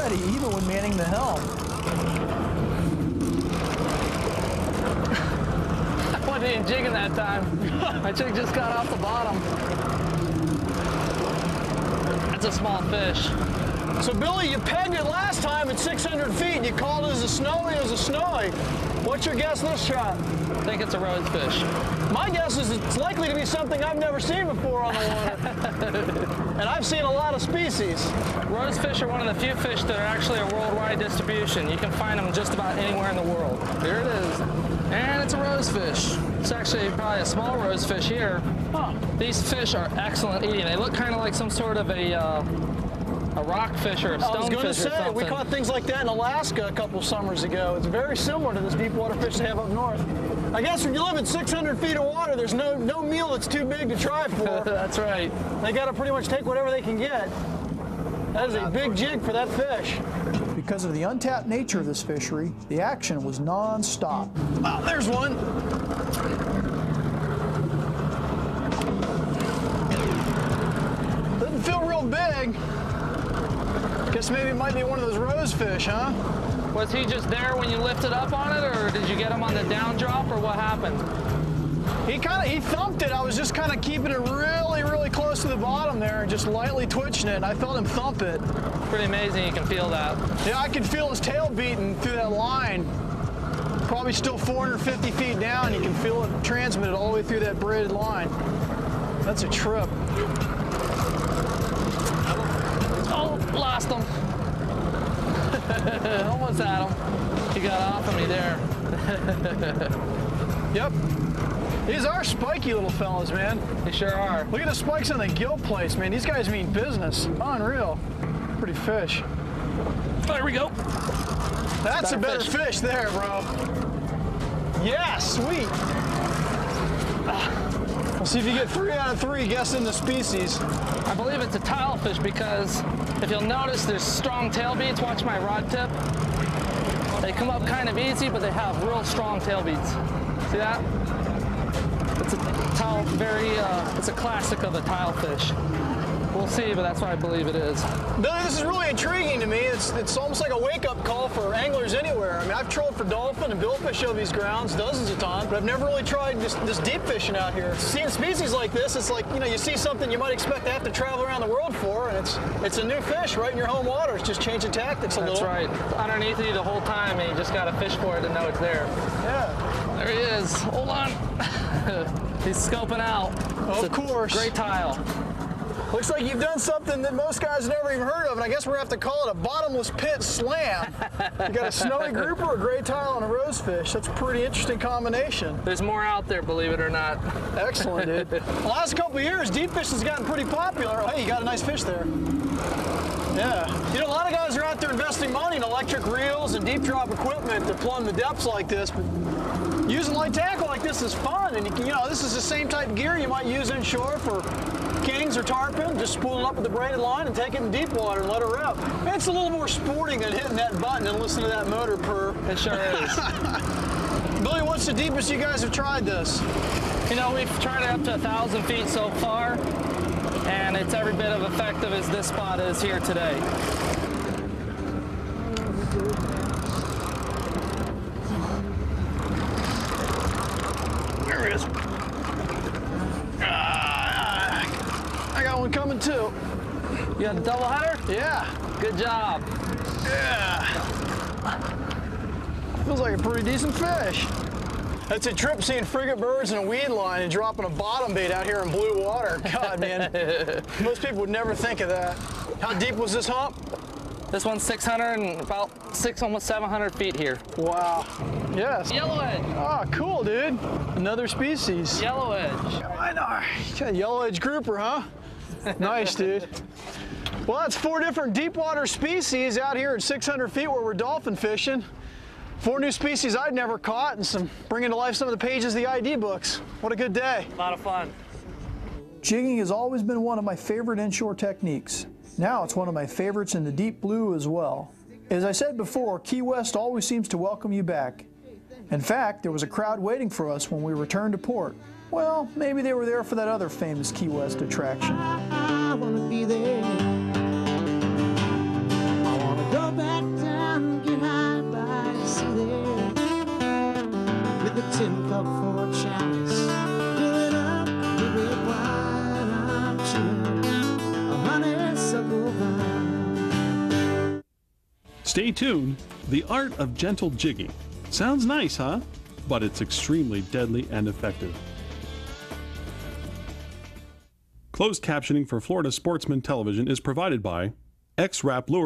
steady even when manning the helm. I wasn't even jigging that time. My jig just got off the bottom. That's a small fish. So Billy, you pegged it last time at 600 feet and you called it as a snowy as a snowy. What's your guess this shot? I think it's a rosefish. My guess is it's likely to be something I've never seen before on the water. And I've seen a lot of species. Rosefish are one of the few fish that are actually a worldwide distribution. You can find them just about anywhere in the world. There it is. And it's a rosefish. It's actually probably a small rosefish here. Huh. These fish are excellent eating. They look kind of like some sort of a rockfish or a stonefish or something. I was going to say, we caught things like that in Alaska a couple summers ago. It's very similar to this deep water fish they have up north. I guess when you live at 600 feet of water, there's no meal that's too big to try for. That's right. They got to pretty much take whatever they can get. That is a big jig for that fish. Because of the untapped nature of this fishery, the action was non-stop. Wow, there's one. Doesn't feel real big. Guess maybe it might be one of those rosefish, huh? Was he just there when you lifted up on it, or did you get him on the down drop, or what happened? He thumped it. I was just kind of keeping it really, really close to the bottom there and just lightly twitching it, and I felt him thump it. Pretty amazing you can feel that. Yeah, I could feel his tail beating through that line. Probably still 450 feet down. You can feel it transmitted all the way through that braided line. That's a trip. Oh, lost him. Almost had him. He got off of me there. Yep. These are spiky little fellas, man. They sure are. Look at the spikes on the gill plates, man. These guys mean business. Unreal. Pretty fish. There we go. That's a better fish there, bro. Yeah, sweet. We'll see if you get 3 out of 3 guessing the species. I believe it's a tilefish because if you'll notice, there's strong tail beats. Watch my rod tip. They come up kind of easy, but they have real strong tail beats. See that? It's a tile, it's a classic of a tilefish. We'll see, but that's what I believe it is. Billy, this is really intriguing to me. It's almost like a wake-up call for anglers anywhere. I mean, I've trolled for dolphin and billfish over these grounds dozens of times, but I've never really tried this deep fishing out here. Seeing species like this, it's like, you know, you see something you might expect to have to travel around the world for, and it's a new fish right in your home water. It's just changing tactics a little. That's right. Underneath you the whole time, and you just got to fish for it and know it's there. Yeah. There he is. Hold on. He's scoping out. Of course. Great tile. Looks like you've done something that most guys have never even heard of, and I guess we're going to have to call it a bottomless pit slam. You got a snowy grouper, a gray tile, and a rosefish. That's a pretty interesting combination. There's more out there, believe it or not. Excellent, dude. The last couple of years, deep fishing's gotten pretty popular. Hey, you got a nice fish there. Yeah. You know, a lot of guys are out there investing money in electric reels and deep drop equipment to plumb the depths like this, but using light tackle like this is fun, and you know, this is the same type of gear you might use inshore for kings or tarpon. Just spool it up with the braided line and take it in deep water and let it rip. It's a little more sporting than hitting that button and listening to that motor purr. It sure is. Billy, what's the deepest you guys have tried this? You know, we've tried it up to 1,000 feet so far, and it's every bit of effective as this spot is here today. There he is. I got one coming too. You got a double header? Yeah. Good job. Yeah. Feels like a pretty decent fish. That's a trip seeing frigate birds and a weed line and dropping a bottom bait out here in blue water. God, man. Most people would never think of that. How deep was this hump? This one's 600 and about almost 700 feet here. Wow. Yes. Yellow edge. Oh, cool, dude. Another species. Yellow edge. I know. Got a yellow edge grouper, huh? Nice, dude. Well, that's 4 different deep water species out here at 600 feet where we're dolphin fishing. 4 new species I'd never caught and bringing to life some of the pages of the ID books. What a good day. A lot of fun. Jigging has always been one of my favorite inshore techniques. Now it's one of my favorites in the deep blue as well. As I said before, Key West always seems to welcome you back. In fact, there was a crowd waiting for us when we returned to port. Well, maybe they were there for that other famous Key West attraction. I wanna be there. I wanna go back. Stay tuned. The art of gentle jigging. Sounds nice, huh? But it's extremely deadly and effective. Closed captioning for Florida Sportsman Television is provided by X-Wrap Lure